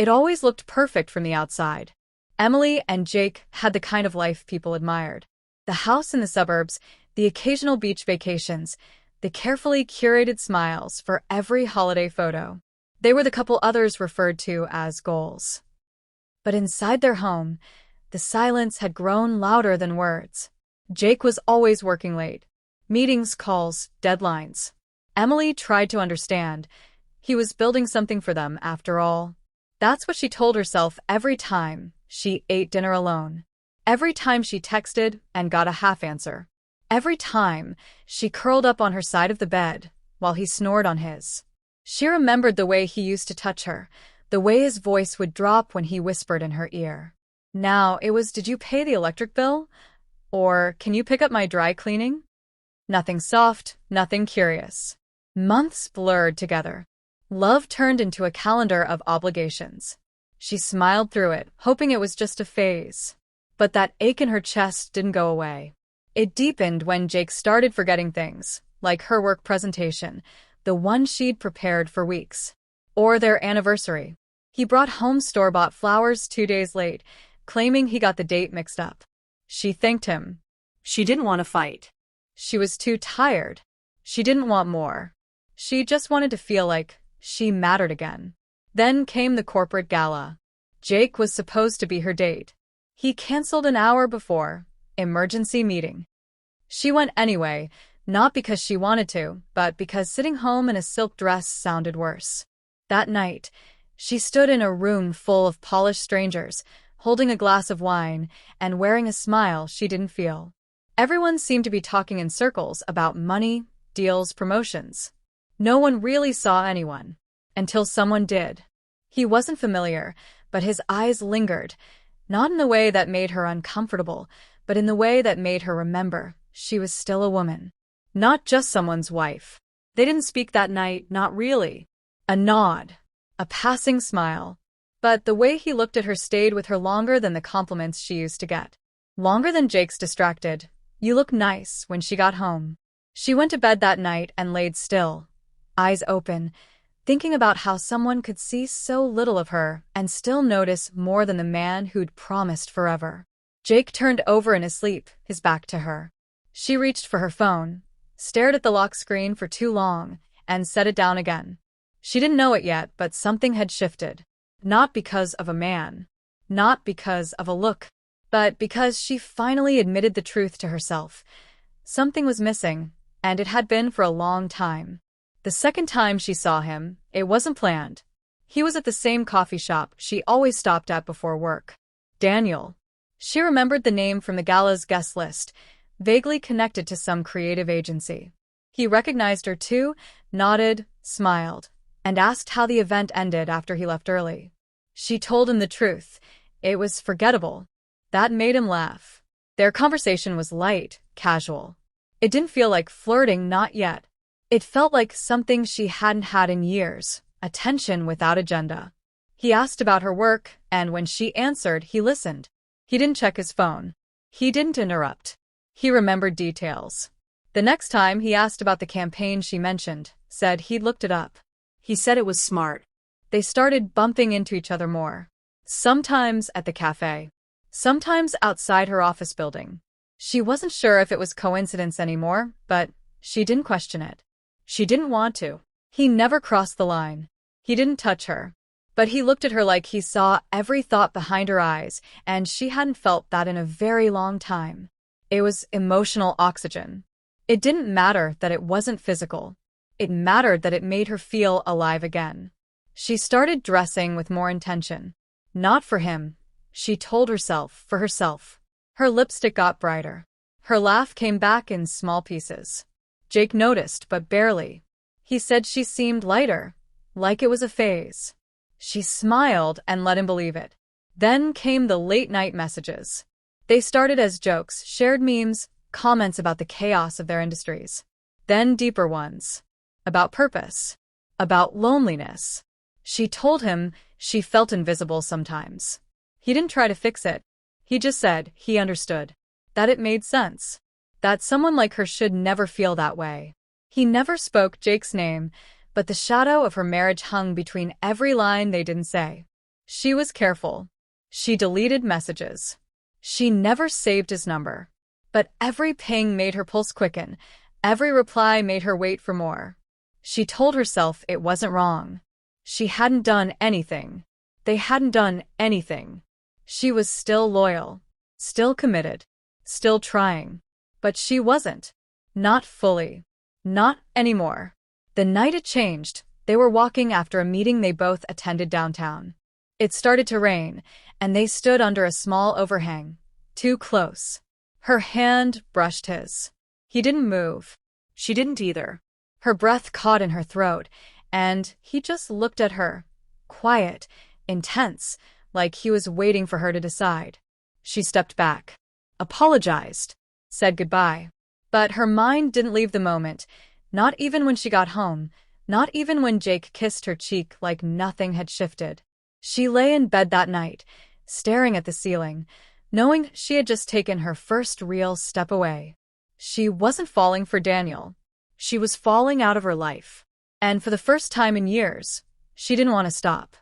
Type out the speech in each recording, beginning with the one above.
It always looked perfect from the outside. Emily and Jake had the kind of life people admired. The house in the suburbs, the occasional beach vacations, the carefully curated smiles for every holiday photo. They were the couple others referred to as goals. But inside their home, the silence had grown louder than words. Jake was always working late. Meetings, calls, deadlines. Emily tried to understand. He was building something for them, after all. That's what she told herself every time she ate dinner alone. Every time she texted and got a half answer. Every time she curled up on her side of the bed while he snored on his. She remembered the way he used to touch her, the way his voice would drop when he whispered in her ear. Now it was, "Did you pay the electric bill?" Or, "Can you pick up my dry cleaning?" Nothing soft, nothing curious. Months blurred together. Love turned into a calendar of obligations. She smiled through it, hoping it was just a phase. But that ache in her chest didn't go away. It deepened when Jake started forgetting things, like her work presentation, the one she'd prepared for weeks. Or their anniversary. He brought home store-bought flowers 2 days late, claiming he got the date mixed up. She thanked him. She didn't want to fight. She was too tired. She didn't want more. She just wanted to feel like she mattered again. Then came the corporate gala. Jake was supposed to be her date. He canceled an hour before. Emergency meeting. She went anyway, not because she wanted to, but because sitting home in a silk dress sounded worse. That night, she stood in a room full of polished strangers, holding a glass of wine and wearing a smile she didn't feel. Everyone seemed to be talking in circles about money, deals, promotions. No one really saw anyone. Until someone did. He wasn't familiar, but his eyes lingered, not in the way that made her uncomfortable, but in the way that made her remember she was still a woman. Not just someone's wife. They didn't speak that night, not really. A nod. A passing smile. But the way he looked at her stayed with her longer than the compliments she used to get. Longer than Jake's distracted, "You look nice," when she got home. She went to bed that night and laid still, eyes open, thinking about how someone could see so little of her and still notice more than the man who'd promised forever. Jake turned over in his sleep, his back to her. She reached for her phone, stared at the lock screen for too long, and set it down again. She didn't know it yet, but something had shifted. Not because of a man. Not because of a look. But because she finally admitted the truth to herself. Something was missing, and it had been for a long time. The second time she saw him, it wasn't planned. He was at the same coffee shop she always stopped at before work. Daniel. She remembered the name from the gala's guest list, vaguely connected to some creative agency. He recognized her too, nodded, smiled, and asked how the event ended after he left early. She told him the truth. It was forgettable. That made him laugh. Their conversation was light, casual. It didn't feel like flirting, not yet. It felt like something she hadn't had in years, attention without agenda. He asked about her work, and when she answered, he listened. He didn't check his phone. He didn't interrupt. He remembered details. The next time he asked about the campaign she mentioned, said he'd looked it up. He said it was smart. They started bumping into each other more. Sometimes at the cafe. Sometimes outside her office building. She wasn't sure if it was coincidence anymore, but she didn't question it. She didn't want to. He never crossed the line. He didn't touch her. But he looked at her like he saw every thought behind her eyes, and she hadn't felt that in a very long time. It was emotional oxygen. It didn't matter that it wasn't physical. It mattered that it made her feel alive again. She started dressing with more intention. Not for him. She told herself, for herself. Her lipstick got brighter. Her laugh came back in small pieces. Jake noticed, but barely. He said she seemed lighter, like it was a phase. She smiled and let him believe it. Then came the late-night messages. They started as jokes, shared memes, comments about the chaos of their industries. Then deeper ones. About purpose. About loneliness. She told him she felt invisible sometimes. He didn't try to fix it. He just said he understood. That it made sense. That someone like her should never feel that way. He never spoke Jake's name, but the shadow of her marriage hung between every line they didn't say. She was careful. She deleted messages. She never saved his number. But every ping made her pulse quicken. Every reply made her wait for more. She told herself it wasn't wrong. She hadn't done anything. They hadn't done anything. She was still loyal, still committed, still trying. But she wasn't. Not fully. Not anymore. The night it changed, they were walking after a meeting they both attended downtown. It started to rain, and they stood under a small overhang, too close. Her hand brushed his. He didn't move. She didn't either. Her breath caught in her throat, and he just looked at her, quiet, intense, like he was waiting for her to decide. She stepped back, apologized, said goodbye. But her mind didn't leave the moment, not even when she got home, not even when Jake kissed her cheek like nothing had shifted. She lay in bed that night, staring at the ceiling, knowing she had just taken her first real step away. She wasn't falling for Daniel. She was falling out of her life. And for the first time in years, she didn't want to stop.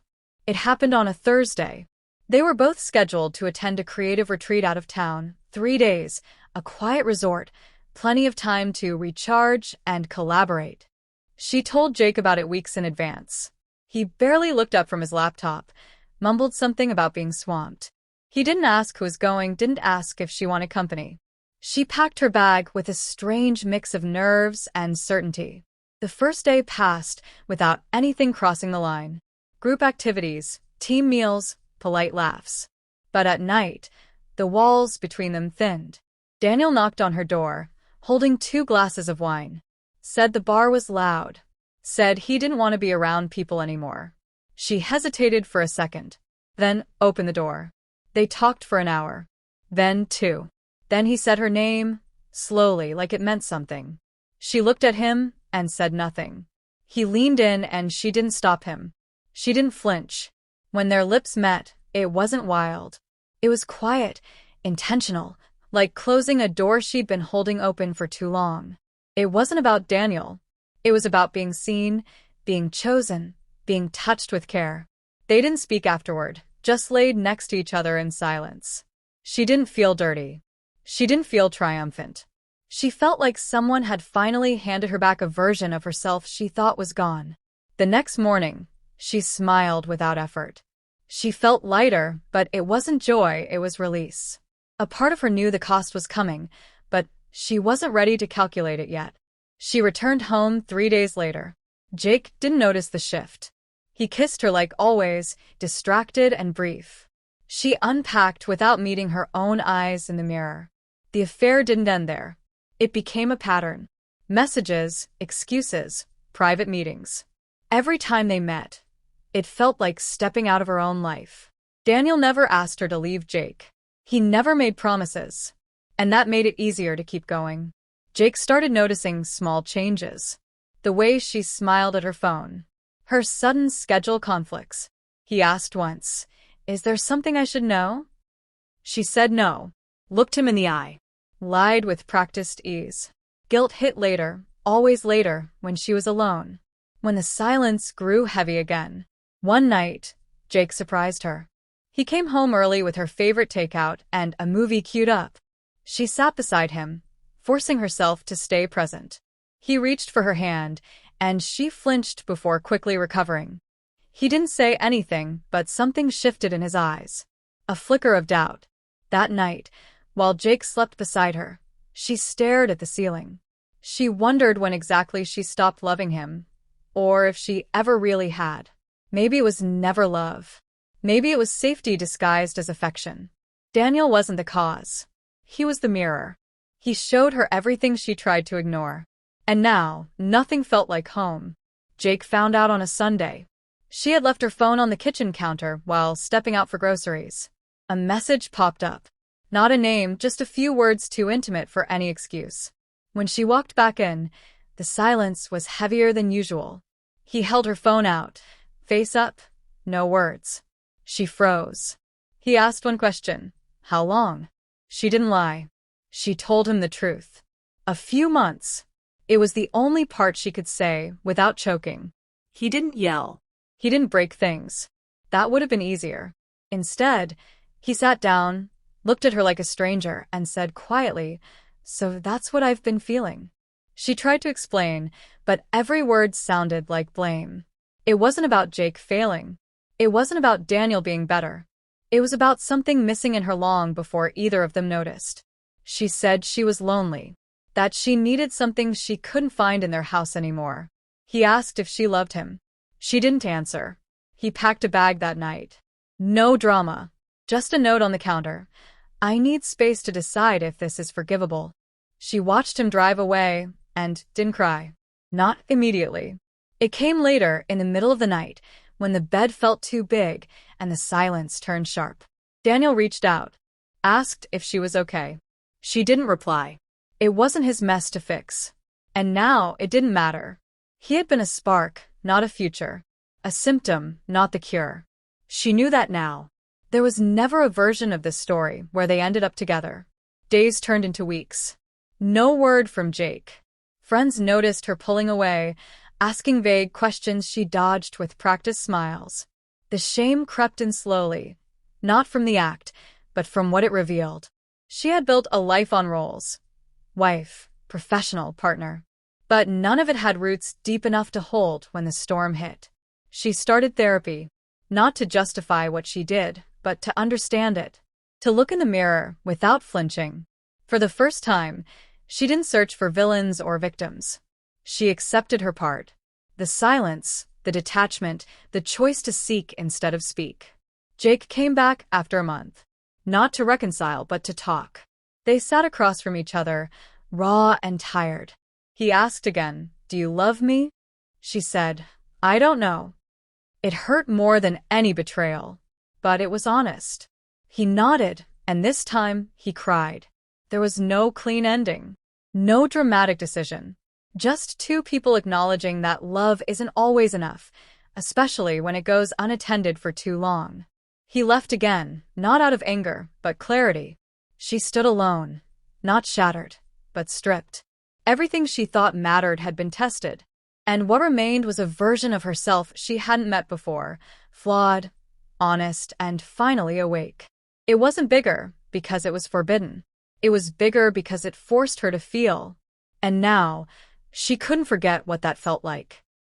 It happened on a Thursday. They were both scheduled to attend a creative retreat out of town, 3 days, a quiet resort, plenty of time to recharge and collaborate. She told Jake about it weeks in advance. He barely looked up from his laptop, mumbled something about being swamped. He didn't ask who was going, didn't ask if she wanted company. She packed her bag with a strange mix of nerves and certainty. The first day passed without anything crossing the line. Group activities, team meals, polite laughs. But at night, the walls between them thinned. Daniel knocked on her door, holding 2 glasses of wine. Said the bar was loud. Said he didn't want to be around people anymore. She hesitated for a second, then opened the door. They talked for an hour. Then 2. Then he said her name, slowly, like it meant something. She looked at him and said nothing. He leaned in and she didn't stop him. She didn't flinch. When their lips met, it wasn't wild. It was quiet, intentional, like closing a door she'd been holding open for too long. It wasn't about Daniel. It was about being seen, being chosen, being touched with care. They didn't speak afterward, just laid next to each other in silence. She didn't feel dirty. She didn't feel triumphant. She felt like someone had finally handed her back a version of herself she thought was gone. The next morning, she smiled without effort. She felt lighter, but it wasn't joy, it was release. A part of her knew the cost was coming, but she wasn't ready to calculate it yet. She returned home 3 days later. Jake didn't notice the shift. He kissed her like always, distracted and brief. She unpacked without meeting her own eyes in the mirror. The affair didn't end there. It became a pattern. Messages, excuses, private meetings. Every time they met, it felt like stepping out of her own life. Daniel never asked her to leave Jake. He never made promises. And that made it easier to keep going. Jake started noticing small changes. The way she smiled at her phone. Her sudden schedule conflicts. He asked once, "Is there something I should know?" She said no. Looked him in the eye. Lied with practiced ease. Guilt hit later, always later, when she was alone. When the silence grew heavy again. One night, Jake surprised her. He came home early with her favorite takeout and a movie queued up. She sat beside him, forcing herself to stay present. He reached for her hand, and she flinched before quickly recovering. He didn't say anything, but something shifted in his eyes. A flicker of doubt. That night, while Jake slept beside her, she stared at the ceiling. She wondered when exactly she stopped loving him, or if she ever really had. Maybe it was never love. Maybe it was safety disguised as affection. Daniel wasn't the cause. He was the mirror. He showed her everything she tried to ignore. And now, nothing felt like home. Jake found out on a Sunday. She had left her phone on the kitchen counter while stepping out for groceries. A message popped up. Not a name, just a few words too intimate for any excuse. When she walked back in, the silence was heavier than usual. He held her phone out, face up, no words. She froze. He asked one question. How long? She didn't lie. She told him the truth. A few months. It was the only part she could say without choking. He didn't yell. He didn't break things. That would have been easier. Instead, he sat down, looked at her like a stranger, and said quietly, "So that's what I've been feeling." She tried to explain, but every word sounded like blame. It wasn't about Jake failing. It wasn't about Daniel being better. It was about something missing in her long before either of them noticed. She said she was lonely, that she needed something she couldn't find in their house anymore. He asked if she loved him. She didn't answer. He packed a bag that night. No drama. Just a note on the counter. "I need space to decide if this is forgivable." She watched him drive away and didn't cry. Not immediately. It came later, in the middle of the night, when the bed felt too big and the silence turned sharp. Daniel reached out, asked if she was okay. She didn't reply. It wasn't his mess to fix. And now it didn't matter. He had been a spark, not a future. A symptom, not the cure. She knew that now. There was never a version of this story where they ended up together. Days turned into weeks. No word from Jake. Friends noticed her pulling away, asking vague questions she dodged with practiced smiles. The shame crept in slowly, not from the act, but from what it revealed. She had built a life on roles. Wife, professional, partner. But none of it had roots deep enough to hold when the storm hit. She started therapy, not to justify what she did, but to understand it. To look in the mirror without flinching. For the first time, she didn't search for villains or victims. She accepted her part. The silence, the detachment, the choice to seek instead of speak. Jake came back after a month. Not to reconcile, but to talk. They sat across from each other, raw and tired. He asked again, "Do you love me?" She said, "I don't know." It hurt more than any betrayal, but it was honest. He nodded, and this time he cried. There was no clean ending. No dramatic decision. Just two people acknowledging that love isn't always enough, especially when it goes unattended for too long. He left again, not out of anger, but clarity. She stood alone, not shattered, but stripped. Everything she thought mattered had been tested, and what remained was a version of herself she hadn't met before, flawed, honest, and finally awake. It wasn't bigger because it was forbidden. It was bigger because it forced her to feel. And now, she couldn't forget what that felt like.